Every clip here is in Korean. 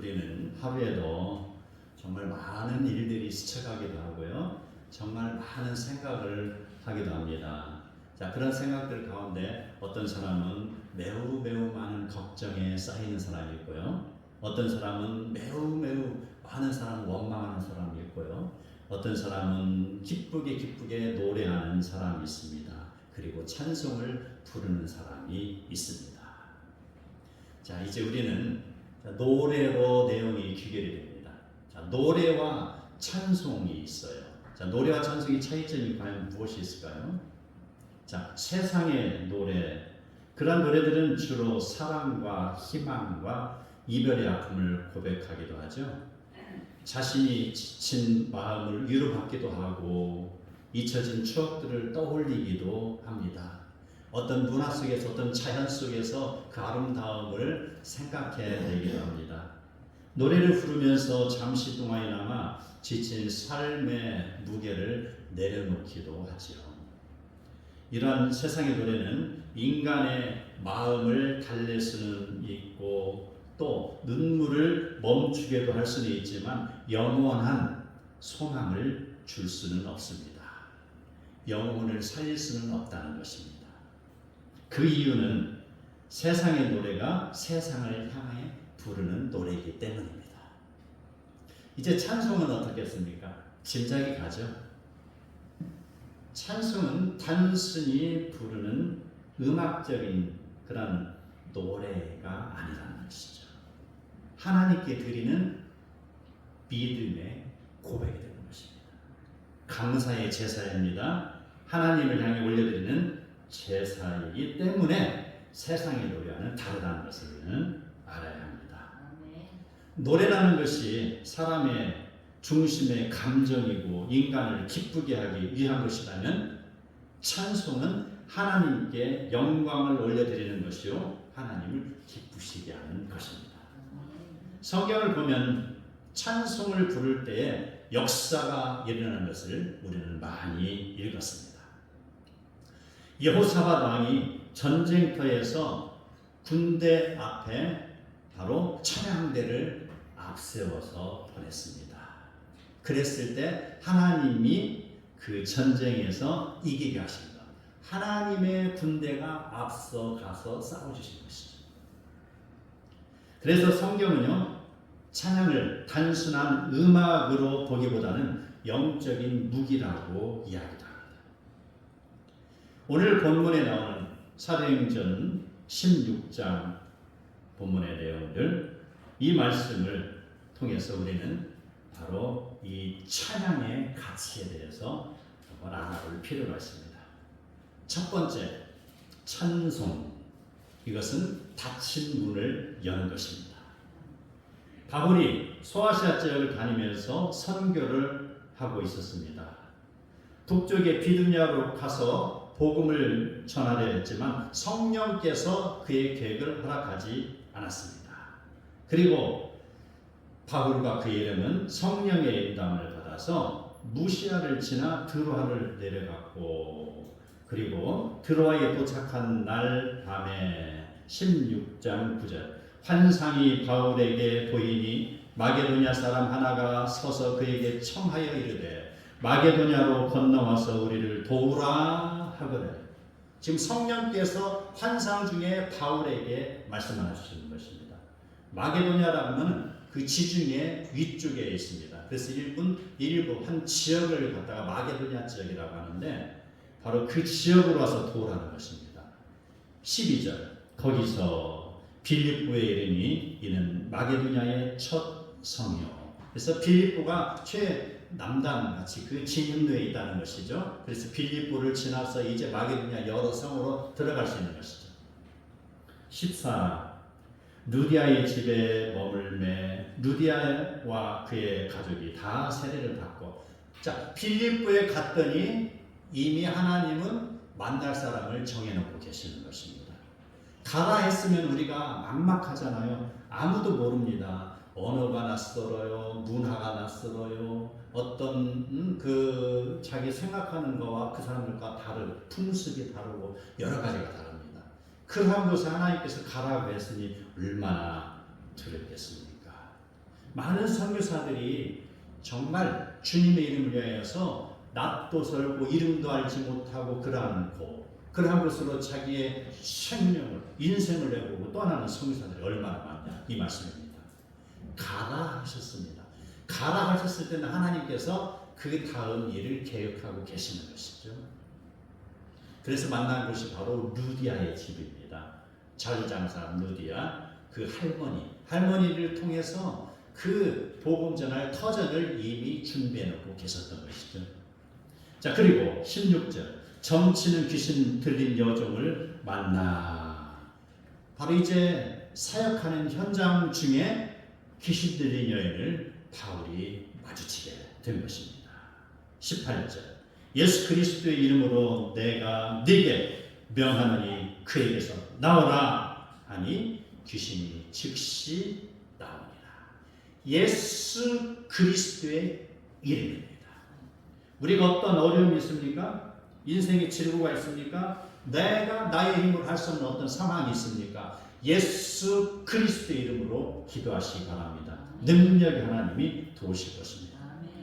우리는 하루에도 정말 많은 일들이 스쳐가기도 하고요. 정말 많은 생각을 하기도 합니다. 자, 그런 생각들 가운데 어떤 사람은 매우 많은 걱정에 쌓이는 사람이 있고요. 어떤 사람은 매우 많은 사람 원망하는 사람이 있고요. 어떤 사람은 기쁘게 노래하는 사람이 있습니다. 그리고 찬송을 부르는 사람이 있습니다. 자, 이제 우리는 노래로 내용이 귀결이 됩니다. 자, 노래와 찬송이 있어요. 자, 노래와 찬송의 차이점이 과연 무엇이 있을까요? 자, 세상의 노래, 그런 노래들은 주로 사랑과 희망과 이별의 아픔을 고백하기도 하죠. 자신이 지친 마음을 위로받기도 하고 잊혀진 추억들을 떠올리기도 합니다. 어떤 문화 속에서, 어떤 자연 속에서 그 아름다움을 생각해내기도 합니다. 노래를 부르면서 잠시 동안이나마 지친 삶의 무게를 내려놓기도 하지요. 이러한 세상의 노래는 인간의 마음을 달랠 수는 있고 또 눈물을 멈추게도 할 수는 있지만 영원한 소망을 줄 수는 없습니다. 영혼을 살릴 수는 없다는 것입니다. 그 이유는 세상의 노래가 세상을 향해 부르는 노래이기 때문입니다. 이제 찬송은 어떻겠습니까? 짐작이 가죠. 찬송은 단순히 부르는 음악적인 그런 노래가 아니라는 것이죠. 하나님께 드리는 믿음의 고백이 되는 것입니다. 감사의 제사입니다. 하나님을 향해 올려드리는 제사이기 때문에 세상의 노래와는 다르다는 것을 우리는 알아야 합니다. 노래라는 것이 사람의 중심의 감정이고 인간을 기쁘게 하기 위한 것이라면 찬송은 하나님께 영광을 올려드리는 것이요 하나님을 기쁘시게 하는 것입니다. 성경을 보면 찬송을 부를 때에 역사가 일어나는 것을 우리는 많이 읽었습니다. 여호사밧 왕이 전쟁터에서 군대 앞에 바로 찬양대를 앞세워서 보냈습니다. 그랬을 때 하나님이 그 전쟁에서 이기게 하신 것, 하나님의 군대가 앞서 가서 싸워주신 것이죠. 그래서 성경은요, 찬양을 단순한 음악으로 보기보다는 영적인 무기라고 이야기도 합니다. 오늘 본문에 나오는 사도행전 16장 본문의 내용들, 이 말씀을 통해서 우리는 바로 이 찬양의 가치에 대해서 한번 알아볼 필요가 있습니다. 첫 번째, 찬송. 이것은 닫힌 문을 여는 것입니다. 바울이 소아시아 지역을 다니면서 선교를 하고 있었습니다. 북쪽의 비두냐로 가서 복음을 전하려 했지만 성령께서 그의 계획을 허락하지 않았습니다. 그리고 바울과 그의 일행은 성령의 인도함을 받아서 무시아를 지나 드로아를 내려갔고, 그리고 드로아에 도착한 날 밤에 16장 9절, 환상이 바울에게 보이니 마게도냐 사람 하나가 서서 그에게 청하여 이르되 마게도냐로 건너와서 우리를 도우라 하거든. 지금 성령께서 환상 중에 바울에게 말씀하시는 것입니다. 마게도냐라는 것은 그 지중해 위쪽에 있습니다. 그래서 일부 한 지역을 갖다가 마게도냐 지역이라고 하는데 바로 그 지역으로 와서 도우라는 것입니다. 12절, 거기서 빌립보에 이르니 이는 마게도냐의 첫 성이요. 그래서 빌립보가 최남단 같이 그 진입로에 있다는 것이죠. 그래서 빌립보를 지나서 이제 마게도냐 여러 성으로 들어갈 수 있는 것이죠. 14, 루디아의 집에 머물매 루디아와 그의 가족이 다 세례를 받고, 자, 빌립보에 갔더니 이미 하나님은 만날 사람을 정해놓고 계시는 것입니다. 가라 했으면 우리가 막막하잖아요. 아무도 모릅니다. 언어가 낯설어요. 문화가 낯설어요. 어떤 그 자기 생각하는 거와 그 사람들과 다른 풍습이 다르고 여러 가지가 다릅니다. 그러한 곳에 하나님께서 가라고 했으니 얼마나 두렵겠습니까? 많은 선교사들이 정말 주님의 이름을 위하여서 낯도 설고 이름도 알지 못하고 그러한 것으로 자기의 생명을 인생을 내보고 떠나는 선교사들이 얼마나 많냐 이 말씀입니다. 가라 하셨습니다. 가라 하셨을 때는 하나님께서 그 다음 일을 계획하고 계시는 것이죠. 그래서 만난 곳이 바로 루디아의 집입니다. 자유장사 루디아 그 할머니를 통해서 그 복음 전할 터전을 이미 준비해 놓고 계셨던 것이죠. 자, 그리고 16절 점치는 귀신 들린 여종을 만나. 바로 이제 사역하는 현장 중에 귀신 들린 여인을 바울이 마주치게 된 것입니다. 18절 예수 그리스도의 이름으로 내가 네게 명하노니 그에게서 나오라 하니 귀신이 즉시 나오니라. 예수 그리스도의 이름입니다. 우리가 어떤 어려움이 있습니까? 인생의 질고가 있습니까? 내가 나의 힘으로 할 수 없는 어떤 상황이 있습니까? 예수 그리스도의 이름으로 기도하시기 바랍니다. 능력의 하나님이 도우실 것입니다.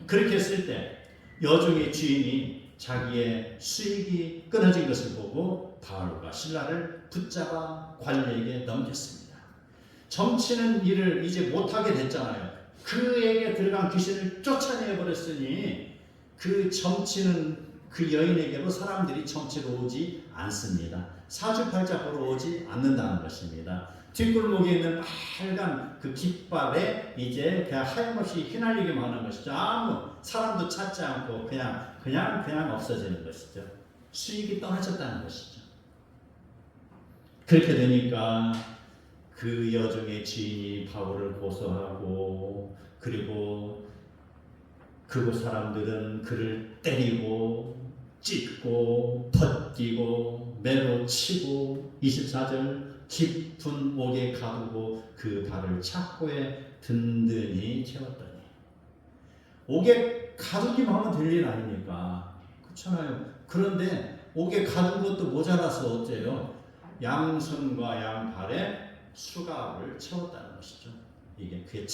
그렇게 했을 때 여종의 주인이 자기의 수익이 끊어진 것을 보고 바울과 실라를 붙잡아 관리에게 넘겼습니다. 점치는 일을 이제 못하게 됐잖아요. 그에게 들어간 귀신을 쫓아내버렸으니 그 점치는 그 여인에게로 사람들이 점치러 오지 않습니다. 사주팔자 보러 오지 않는다는 것입니다. 뒷골목에 있는 빨간 그 깃발에 이제 그냥 하염없이 휘날리기만 하는 것이죠. 아무 사람도 찾지 않고 그냥 없어지는 것이죠. 수익이 떨어졌다는 것이죠. 그렇게 되니까 그 여종의 지인이 바울을 고소하고 그리고 그곳 사람들은 그를 때리고 찢고 벗기고 매로 치고 24절 깊은 옥에 가두고 그 발을 착고에 든든히 채웠더니 옥에 가두기만 하면 될 일 아닙니까? 그렇잖아요. 그런데 옥에 가둔 것도 모자라서 어째요? 양손과 양발에 수갑을 채웠다는 것이죠. 이게 그의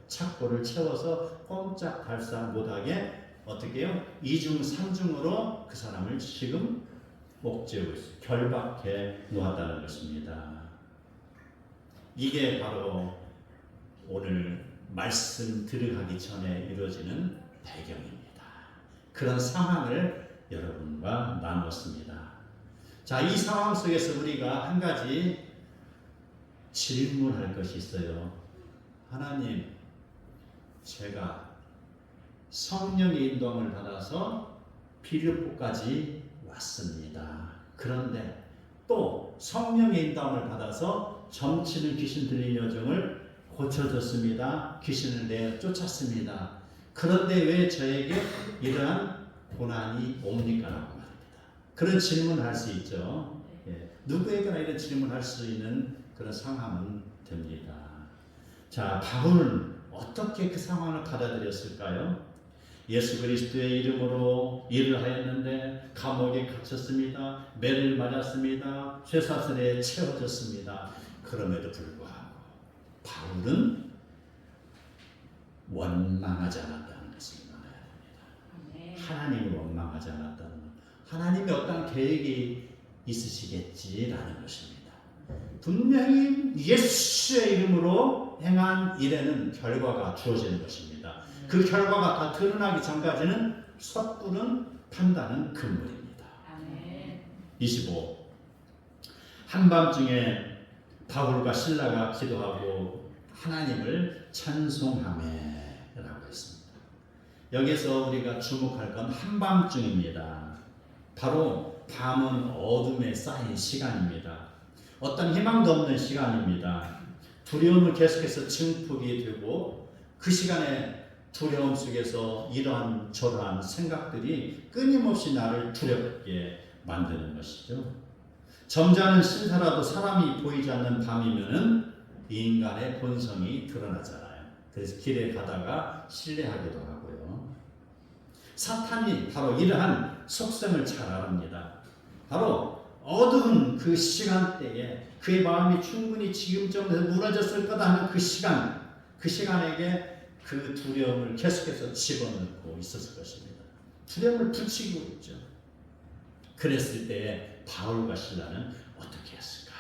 착고를 채워서 꼼짝달싹 못하게 어떻게 해요? 2중 3중으로 그 사람을 지금 목재고 있어요. 결박해 놓았다는 것입니다. 이게 바로 오늘 말씀 들어가기 전에 이루어지는 배경입니다. 그런 상황을 여러분과 나눴습니다. 자, 이 상황 속에서 우리가 한 가지 질문할 것이 있어요. 하나님, 제가 성령의 인도함을 받아서 빌립보까지 왔습니다. 그런데 또 성령의 인도함을 받아서 점치는 귀신 들린 여종을 고쳐줬습니다. 귀신을 내쫓았습니다. 그런데 왜 저에게 이러한 고난이 옵니까? 라고 말합니다. 그런 질문을 할 수 있죠. 누구에게나 이런 질문을 할 수 있는 그런 상황은 됩니다. 자, 바울은 어떻게 그 상황을 받아들였을까요? 예수 그리스도의 이름으로 일을 하였는데 감옥에 갇혔습니다. 매를 맞았습니다. 쇠사슬에 채워졌습니다. 그럼에도 불구하고 바울은 원망하지 않았다는 것을 알아야 됩니다. 하나님을 원망하지 않았다는 것. 하나님의 어떤 계획이 있으시겠지라는 것입니다. 분명히 예수의 이름으로 행한 일에는 결과가 주어지는 것입니다. 그 결과가 다 드러나기 전까지는 섣부른 판단은 금물입니다. 25. 한밤중에 바울과 실라가 기도하고 하나님을 찬송하매라고 했습니다. 여기서 우리가 주목할 건 한밤중입니다. 바로 밤은 어둠에 쌓인 시간입니다. 어떤 희망도 없는 시간입니다. 두려움을 계속해서 증폭이 되고 그 시간에 두려움 속에서 이러한 저러한 생각들이 끊임없이 나를 두렵게 만드는 것이죠. 점잖은 신사라도 사람이 보이지 않는 밤이면은 인간의 본성이 드러나잖아요. 그래서 길에 가다가 신뢰하기도 하고요. 사탄이 바로 이러한 속성을 잘 압니다. 바로 어두운 그 시간대에 그의 마음이 충분히 지금 정도에서 무너졌을 거다 하는 그 그 시간에게 그 두려움을 계속해서 집어넣고 있었을 것입니다. 두려움을 붙이고 있죠. 그랬을 때에 바울과 실라는 어떻게 했을까?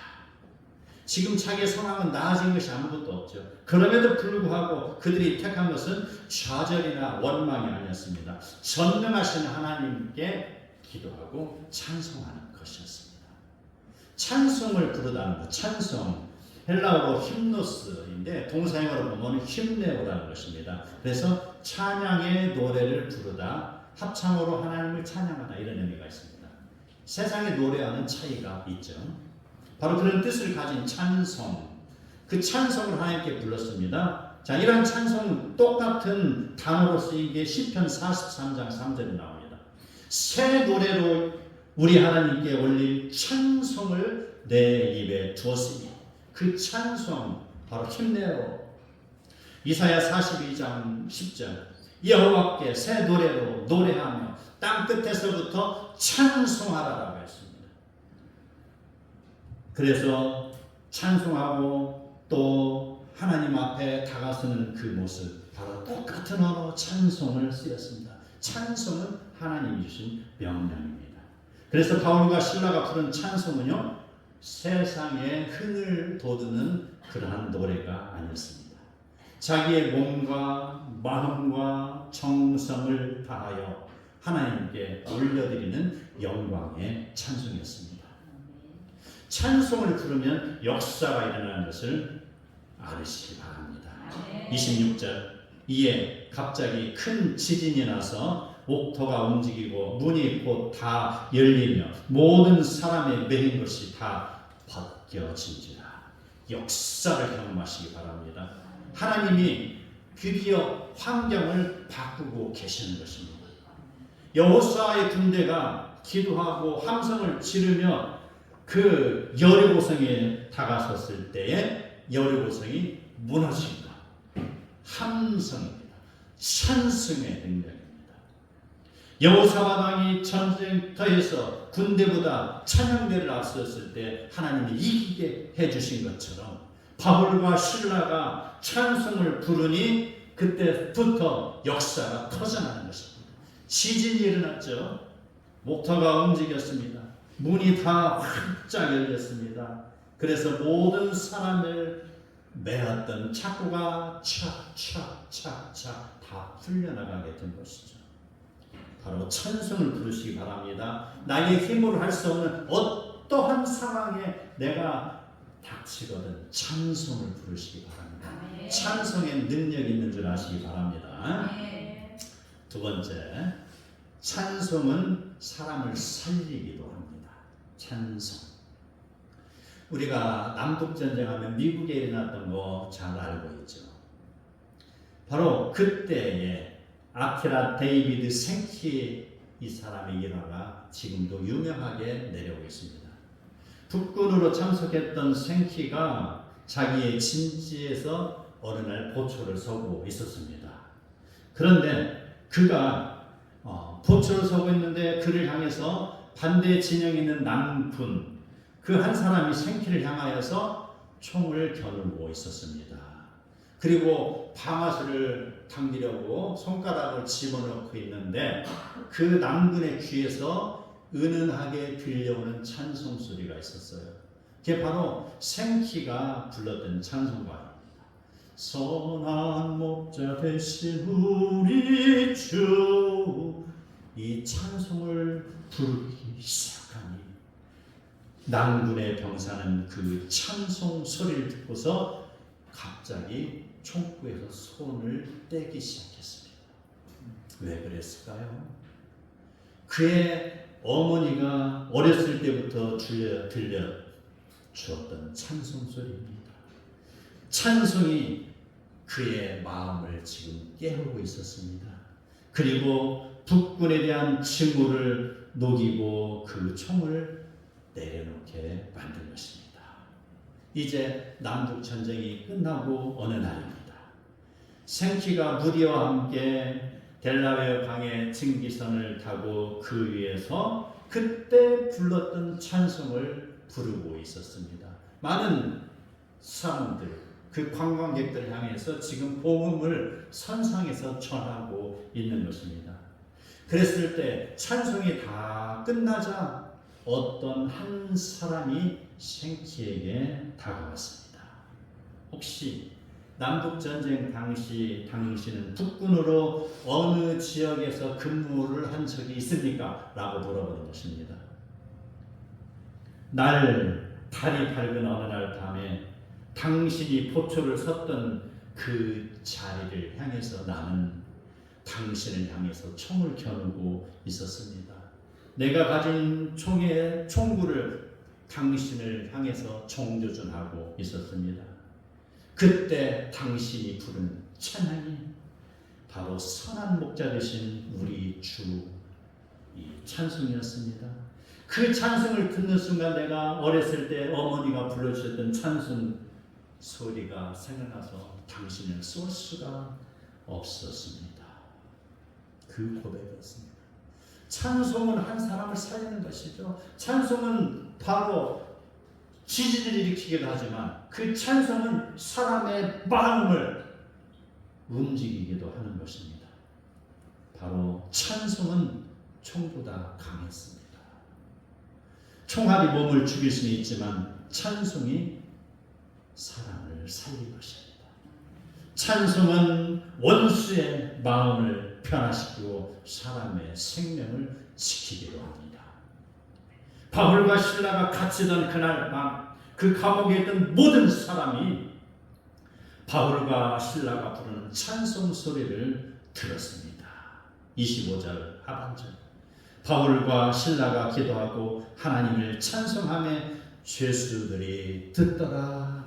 지금 자기의 상황은 나아진 것이 아무것도 없죠. 그럼에도 불구하고 그들이 택한 것은 좌절이나 원망이 아니었습니다. 전능하신 하나님께 기도하고 찬송하는 것이었습니다. 찬송을 부르다는 것, 찬송, 헬라어로 힘노스인데 동사형으로 보면 힘내오라는 것입니다. 그래서 찬양의 노래를 부르다, 합창으로 하나님을 찬양하다 이런 의미가 있습니다. 세상의 노래와는 차이가 있죠. 바로 그런 뜻을 가진 찬송, 그 찬송을 하나님께 불렀습니다. 자, 이러한 찬송은 똑같은 단어로 쓰인 게 시편 43장 3절에 나옵니다. 새 노래로 우리 하나님께 올릴 찬송을 내 입에 두었으니 그 찬송 바로 힘내어. 이사야 42장 10절 여호와께 새 노래로 노래하며 땅 끝에서부터 찬송하라라고 했습니다. 그래서 찬송하고 또 하나님 앞에 다가서는 그 모습, 바로 똑같은 언어 찬송을 쓰였습니다. 찬송은 하나님이 주신 명령입니다. 그래서 바울과 실라가 부른 찬송은요, 세상에 흥을 돋우는 그러한 노래가 아니었습니다. 자기의 몸과 마음과 정성을 다하여 하나님께 올려드리는 영광의 찬송이었습니다. 찬송을 부르면 역사가 일어나는 것을 알으시기 바랍니다. 26절 이에 갑자기 큰 지진이 나서 옥토가 움직이고 문이 곧 다 열리며 모든 사람의 매인 것이 다 벗겨진지라. 역사를 경험하시기 바랍니다. 하나님이 드디어 환경을 바꾸고 계시는 것입니다. 여호수아의 군대가 기도하고 함성을 지르며 그 여리고성에 다가섰을 때에 여리고성이 무너진다. 함성입니다. 찬송의 능력입니다. 여호사밧 왕이 전쟁터에서 군대보다 찬양대를 앞섰을 때 하나님이 이기게 해주신 것처럼 바울과 실라가 찬송을 부르니 그때부터 역사가 터져나는 것입니다. 지진이 일어났죠. 목터가 움직였습니다. 문이 다 활짝 열렸습니다. 그래서 모든 사람을 매었던 착고가 착착착착 다 풀려나가게 된 것이죠. 바로 찬송을 부르시기 바랍니다. 나의 힘으로 할 수 없는 어떠한 상황에 내가 닥치거든 찬송을 부르시기 바랍니다. 찬송에 능력이 있는 줄 아시기 바랍니다. 두 번째, 찬송은 사람을 살리기도 합니다. 찬송. 우리가 남북전쟁하면 미국에 일어났던 거 잘 알고 있죠. 바로 그때에 아키라 데이비드 생키 이 사람의 일화가 지금도 유명하게 내려오고 있습니다. 북군으로 참석했던 생키가 자기의 진지에서 어느 날 보초를 서고 있었습니다. 그런데 그가 보초를 서고 있는데 그를 향해서 반대 진영에 있는 남군 그 한 사람이 생키를 향하여서 총을 겨누고 있었습니다. 그리고 방아쇠를 당기려고 손가락을 집어넣고 있는데 그 남군의 귀에서 은은하게 들려오는 찬송 소리가 있었어요. 그게 바로 생키가 불렀던 찬송가입니다. 선한 목자 되신 우리 주, 이 찬송을 부르기 시작하니 남군의 병사는 그 찬송 소리를 듣고서 갑자기 총구에서 손을 떼기 시작했습니다. 왜 그랬을까요? 그의 어머니가 어렸을 때부터 들려주었던 찬송 소리입니다. 찬송이 그의 마음을 지금 깨우고 있었습니다. 그리고 북군에 대한 징후를 녹이고 그 총을 내려놓게 만든 것입니다. 이제 남북전쟁이 끝나고 어느 날입니다. 생키가 무리와 함께 델라웨어 강의 증기선을 타고 그 위에서 그때 불렀던 찬송을 부르고 있었습니다. 많은 사람들, 그 관광객들을 향해서 지금 복음을 선상에서 전하고 있는 것입니다. 그랬을 때 찬송이 다 끝나자 어떤 한 사람이 생치에게 다가왔습니다. 혹시 남북전쟁 당시 당신은 북군으로 어느 지역에서 근무를 한 적이 있습니까? 라고 물어보는 것입니다. 달이 밝은 어느 날 밤에 당신이 포초를 섰던 그 자리를 향해서 나는 당신을 향해서 총을 겨누고 있었습니다. 내가 가진 총구를 당신을 향해서 총조준하고 있었습니다. 그때 당신이 부른 찬양이 바로 선한 목자 되신 우리 주 이 찬송이었습니다. 그 찬송을 듣는 순간 내가 어렸을 때 어머니가 불러주셨던 찬송 소리가 생각나서 당신을 쏠 수가 없었습니다. 그 고백이었습니다. 찬송은 한 사람을 살리는 것이죠. 찬송은 바로 지진을 일으키기도 하지만 그 찬송은 사람의 마음을 움직이기도 하는 것입니다. 바로 찬송은 총보다 강했습니다. 총알이 몸을 죽일 수는 있지만 찬송이 사람을 살릴 것입니다. 찬송은 원수의 마음을 변화시키고 사람의 생명을 지키기도 합니다. 바울과 실라가 갇히던 그날 밤 그 감옥에 있던 모든 사람이 바울과 실라가 부르는 찬송 소리를 들었습니다. 25절 하반절 바울과 실라가 기도하고 하나님을 찬송하며 죄수들이 듣더라.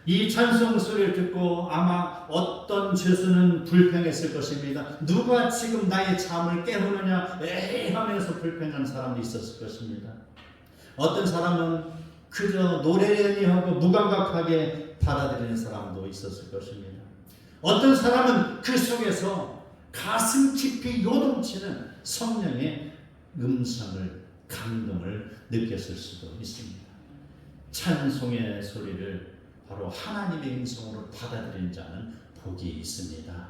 이 찬송 소리를 듣고 아마 어떤 죄수는 불평했을 것입니다. 누가 지금 나의 잠을 깨우느냐 에이 하면서 불평하는 사람도 있었을 것입니다. 어떤 사람은 그저 노래를 하고 무감각하게 받아들이는 사람도 있었을 것입니다. 어떤 사람은 그 속에서 가슴 깊이 요동치는 성령의 음성을 감동을 느꼈을 수도 있습니다. 찬송의 소리를 바로 하나님의 음성으로 받아들인 자는 복이 있습니다.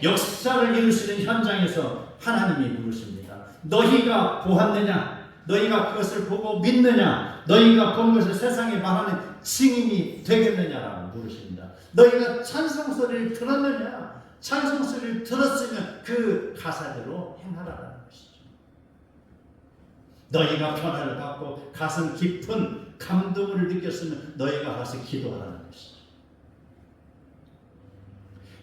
역사를 이루시는 현장에서 하나님이 부르십니다. 너희가 보았느냐? 너희가 그것을 보고 믿느냐? 너희가 본 것을 세상에 말하는 증인이 되겠느냐라고 부르십니다. 너희가 찬송 소리를 들었느냐? 찬송 소리를 들었으면 그 가사대로 행하라는 것이죠. 너희가 변화를 받고 가슴 깊은 감동을 느꼈으면 너희가 가서 기도하라는 것이죠.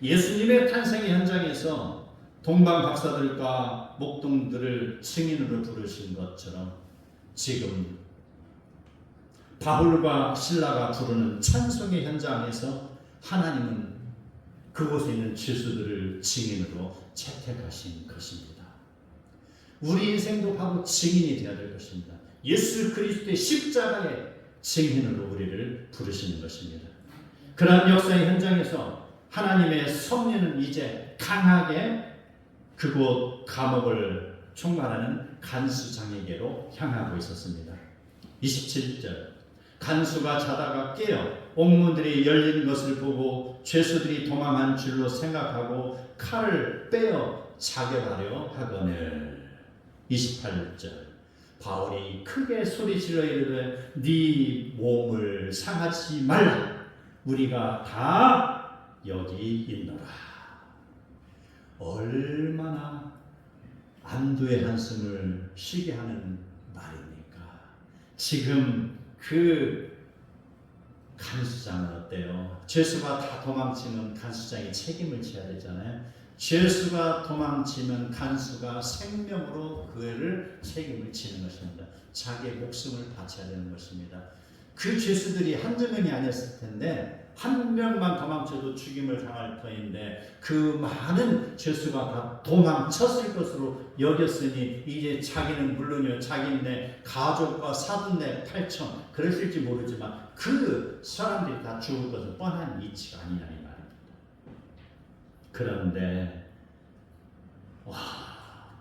예수님의 탄생의 현장에서 동방 박사들과 목동들을 증인으로 부르신 것처럼 지금 바울과 실라가 부르는 찬송의 현장에서 하나님은 그곳에 있는 죄수들을 증인으로 채택하신 것입니다. 우리 인생도 바로 증인이 되어야 될 것입니다. 예수 그리스도의 십자가의 증인으로 우리를 부르시는 것입니다. 그러한 역사의 현장에서 하나님의 섭리는 이제 강하게 그곳 감옥을 총괄하는 간수장에게로 향하고 있었습니다. 27절 간수가 자다가 깨어 옥문들이 열리는 것을 보고 죄수들이 도망한 줄로 생각하고 칼을 빼어 자결하려 하거늘. 28절 바울이 크게 소리질러 이르되 네 몸을 상하지 말라. 우리가 다 여기 있노라. 얼마나 안도의 한숨을 쉬게 하는 말입니까? 지금 그 간수장은 어때요? 죄수가 다 도망치면 간수장이 책임을 져야 되잖아요. 죄수가 도망치면 간수가 생명으로 그를 책임을 지는 것입니다. 자기의 목숨을 바쳐야 되는 것입니다. 그 죄수들이 한두 명이 아니었을 텐데 한 명만 도망쳐도 죽임을 당할 터인데 그 많은 죄수가 다 도망쳤을 것으로 여겼으니 이제 자기는 물론이요 자기네 가족과 사돈네 8천 그랬을지 모르지만 그 사람들이 다 죽을 것은 뻔한 이치가 아니냐 이 말입니다. 그런데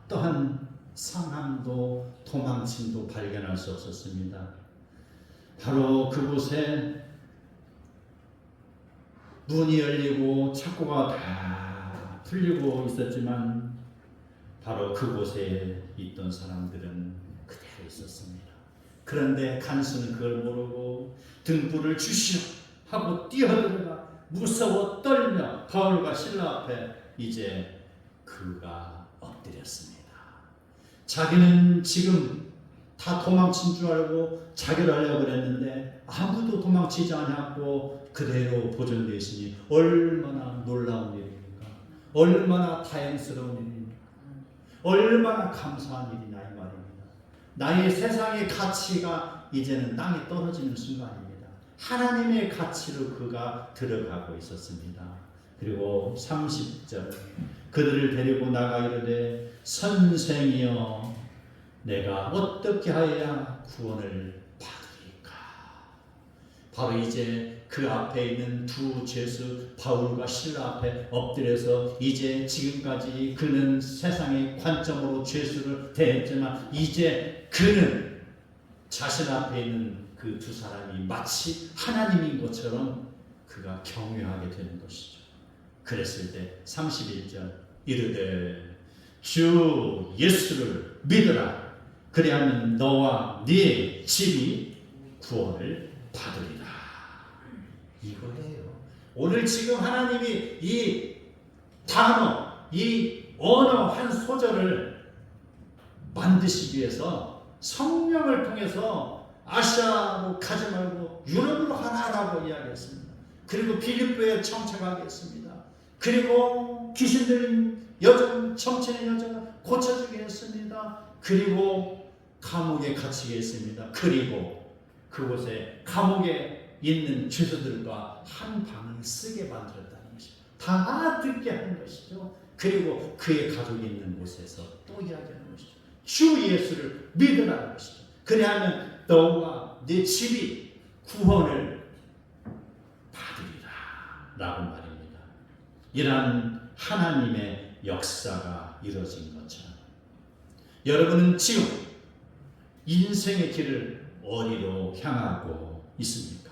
또한 상함도 도망침도 발견할 수 없었습니다. 바로 그곳에 문이 열리고 창고가 다 풀리고 있었지만 바로 그곳에 있던 사람들은 그대로 있었습니다. 그런데 간수는 그걸 모르고 등불을 주시오 하고 뛰어들어가 무서워 떨며 바울과 실라 앞에 이제 그가 엎드렸습니다. 자기는 지금 다 도망친 줄 알고 자결하려고 그랬는데 아무도 도망치지 않았고 그대로 보존되어 있으니 얼마나 놀라운 일입니까? 얼마나 다행스러운 일입니까? 얼마나 감사한 일이냐 이 말입니다. 나의 세상의 가치가 이제는 땅에 떨어지는 순간입니다. 하나님의 가치로 그가 들어가고 있었습니다. 그리고 30절 그들을 데리고 나가 이르되 선생이여 내가 어떻게 하여야 구원을 받으리까. 바로 이제 그 앞에 있는 두 죄수 바울과 실라 앞에 엎드려서 이제 지금까지 그는 세상의 관점으로 죄수를 대했지만 이제 그는 자신 앞에 있는 그 두 사람이 마치 하나님인 것처럼 그가 경외하게 되는 것이죠. 그랬을 때 31절 이르되 주 예수를 믿으라. 그리하면 너와 네 집이 구원을 받으리라. 이거예요. 오늘 지금 하나님이 이 단어, 이 언어 한 소절을 만드시기 위해서 성령을 통해서 아시아로 가지 말고 유럽으로 하나라고 이야기했습니다. 그리고 필리포에 청착하게 했습니다. 그리고 귀신 들린 여정, 청치는 여정을 고쳐주게 했습니다. 그리고 감옥에 갇히게 했습니다. 그리고 그곳에 감옥에 있는 죄수들과 한 방을 쓰게 만들었다는 것입니다. 다 듣게 하는 것이죠. 그리고 그의 가족이 있는 곳에서 또 이야기하는 것이죠. 주 예수를 믿으라는 것이죠. 그리하면 너와 네 집이 구원을 받으리라 라고 말입니다. 이러한 하나님의 역사가 이루어진 것처럼 여러분은 지금 인생의 길을 어디로 향하고 있습니까?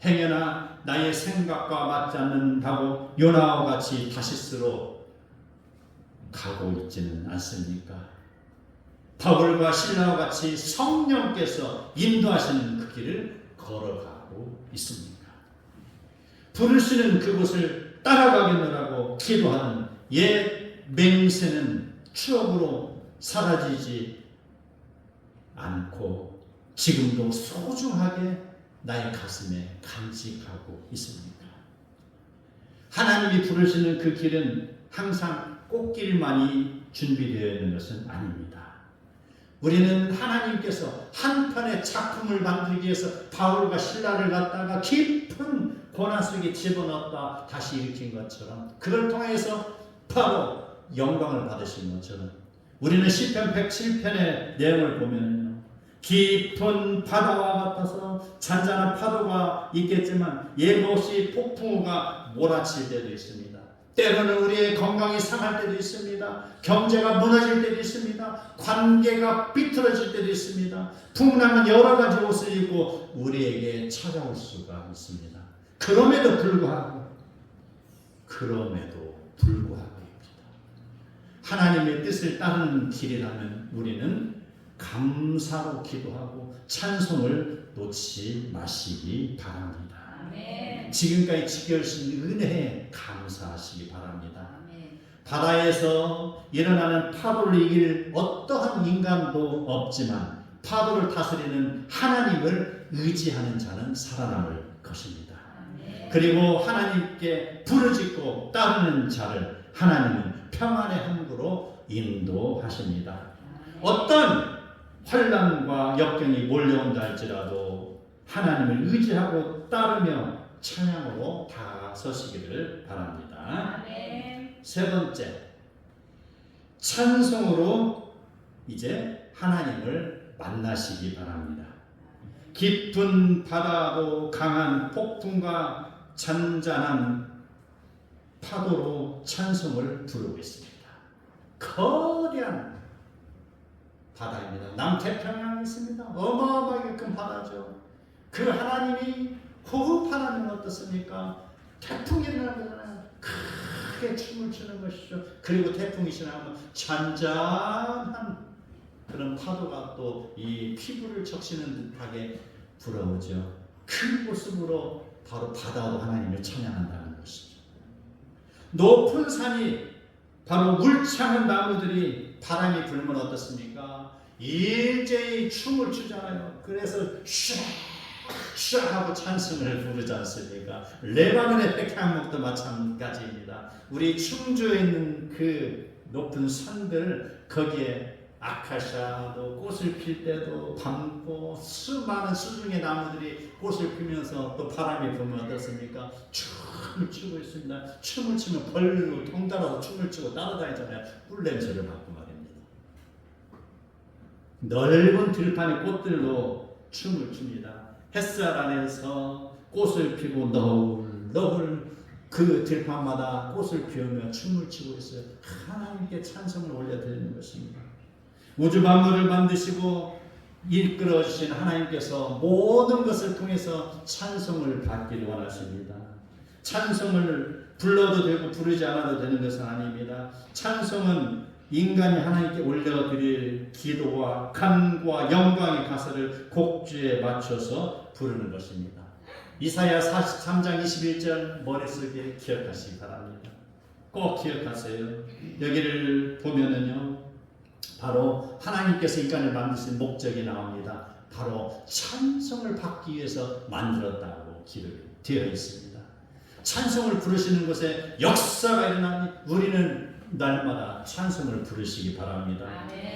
행여나 나의 생각과 맞지 않는다고 요나와 같이 다시스로 가고 있지는 않습니까? 바울과 실라와 같이 성령께서 인도하시는 그 길을 걸어가고 있습니까? 부르시는 그곳을 따라가겠노라고 기도하는 옛 맹세는 추억으로 사라지지 않고 지금도 소중하게 나의 가슴에 간직하고 있습니까? 하나님이 부르시는 그 길은 항상 꽃길만이 준비되어 있는 것은 아닙니다. 우리는 하나님께서 한 편의 작품을 만들기 위해서 바울과 실라를 갖다가 깊은 고난 속에 집어넣었다 다시 일으킨 것처럼 그걸 통해서 바로 영광을 받으신 것처럼 우리는 시편 107편의 내용을 보면 깊은 바다와 같아서 잔잔한 파도가 있겠지만 예고 없이 폭풍우가 몰아칠 때도 있습니다. 때로는 우리의 건강이 상할 때도 있습니다. 경제가 무너질 때도 있습니다. 관계가 삐뚤어질 때도 있습니다. 풍랑은 여러 가지 옷을 입고 우리에게 찾아올 수가 있습니다. 그럼에도 불구하고 하나님의 뜻을 따르는 길이라면 우리는 감사로 기도하고 찬송을 놓지 마시기 바랍니다. 아멘. 지금까지 지켜주신 은혜에 감사하시기 바랍니다. 아멘. 바다에서 일어나는 파도를 이길 어떠한 인간도 없지만 파도를 다스리는 하나님을 의지하는 자는 살아남을 것입니다. 아멘. 그리고 하나님께 부르짖고 따르는 자를 하나님은 평안의 항구로 인도하십니다. 아멘. 어떤 환난과 역경이 몰려온다 할지라도 하나님을 의지하고 따르며 찬양으로 다가서시기를 바랍니다. 아멘. 세 번째, 찬송으로 이제 하나님을 만나시기 바랍니다. 깊은 바다도 강한 폭풍과 잔잔한 파도로 찬송을 부르고 있습니다. 거대한 바다입니다. 남태평양에 있습니다. 어마어마하게 큰 바다죠. 그 하나님이 호흡하라면 어떻습니까? 어떻습니까? 태풍이 일어나는 거잖아요. 크게 춤을 추는 것이죠. 그리고 태풍이 지나면 잔잔한 그런 파도가 또 이 피부를 적시는 듯하게 불어오죠. 큰 모습으로 바로 바다도 하나님을 찬양한다는 것이죠. 높은 산이 바로 물창한 나무들이 바람이 불면 어떻습니까? 일제히 춤을 추잖아요. 그래서 샤 하고 찬송을 부르지 않습니까? 레바논의 백향목도 마찬가지입니다. 우리 충주에 있는 그 높은 산들 거기에 아카시아도 꽃을 필 때도 밤고 수많은 수중의 나무들이 꽃을 피면서 또 바람이 불면 어떻습니까? 춤을 추고 있습니다. 춤을 추면 벌로 통달아서 춤을 추고 따라다니잖아요. 꿀냄새를 맡고 말입니다. 넓은 들판의 꽃들로 춤을 춥니다. 햇살 안에서 꽃을 피고 너울너울 그 들판마다 꽃을 피우며 춤을 추고 있어요. 하나님께 찬송을 올려드리는 것입니다. 우주 만물을 만드시고 이끌어 주신 하나님께서 모든 것을 통해서 찬송을 받기를 원하십니다. 찬송을 불러도 되고 부르지 않아도 되는 것은 아닙니다. 찬송은 인간이 하나님께 올려드릴 기도와 간구와 영광의 가사를 곡주에 맞춰서 부르는 것입니다. 이사야 43장 21절 머릿속에 기억하시기 바랍니다. 꼭 기억하세요. 여기를 보면은요, 바로 하나님께서 인간을 만드신 목적이 나옵니다. 바로 찬송을 받기 위해서 만들었다고 기록되어 있습니다. 찬송을 부르시는 곳에 역사가 일어나니 우리는 날마다 찬송을 부르시기 바랍니다.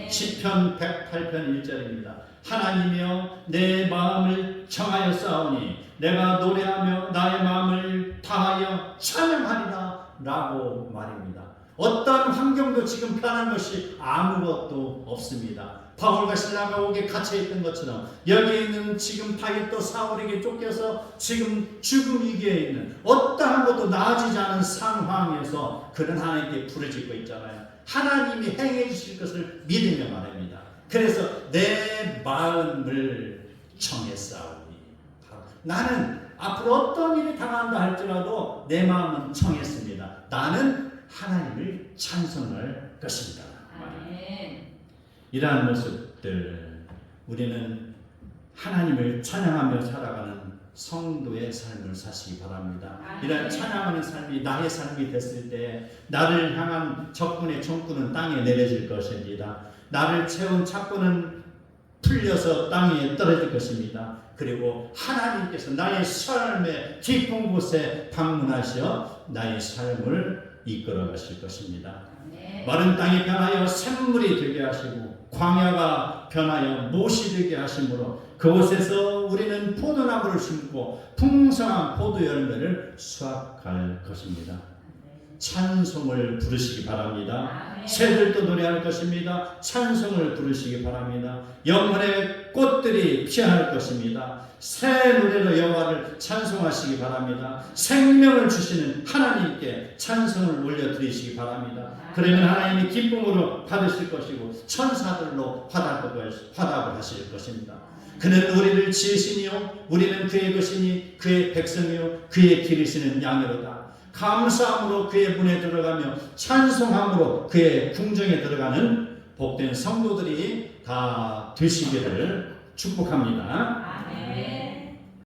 시편 108편 1절입니다. 하나님이여 내 마음을 청하여 싸우니 내가 노래하며 나의 마음을 다하여 찬양하리라 라고 말입니다. 어떠한 환경도 지금 편한 것이 아무것도 없습니다. 바울과 신라가 옥에 갇혀있던 것처럼 여기에 있는 지금 다윗도 사울에게 쫓겨서 지금 죽음 위기에 있는 어떠한 것도 나아지지 않은 상황에서 그는 하나님께 부르짖고 있잖아요. 하나님이 행해 주실 것을 믿으며 말합니다. 그래서 내 마음을 청했사오니 나는 앞으로 어떤 일이 당한다 할지라도 내 마음은 청했습니다. 나는 하나님을 찬송할 것입니다. 이러한 모습들 우리는 하나님을 찬양하며 살아가는 성도의 삶을 사시기 바랍니다. 이런 찬양하는 삶이 나의 삶이 됐을 때 나를 향한 적군의 총구는 땅에 내려질 것입니다. 나를 채운 착고는 풀려서 땅에 떨어질 것입니다. 그리고 하나님께서 나의 삶의 깊은 곳에 방문하셔 나의 삶을 이끌어 가실 것입니다. 마른 땅이 변하여 샘물이 되게 하시고 광야가 변하여 못이 되게 하심으로 그곳에서 우리는 포도나무를 심고 풍성한 포도 열매를 수확할 것입니다. 찬송을 부르시기 바랍니다. 새들도 노래할 것입니다. 찬송을 부르시기 바랍니다. 영혼의 꽃들이 피어날 것입니다. 새 노래로 여호와를 찬송하시기 바랍니다. 생명을 주시는 하나님께 찬송을 올려드리시기 바랍니다. 그러면 하나님이 기쁨으로 받으실 것이고 천사들로 화답을 하실 것입니다. 그는 우리를 지으시니요 우리는 그의 것이니 그의 백성이요 그의 기르시는 양이로다. 감사함으로 그의 문에 들어가며 찬송함으로 그의 궁정에 들어가는 복된 성도들이 다 되시기를 축복합니다. 아멘.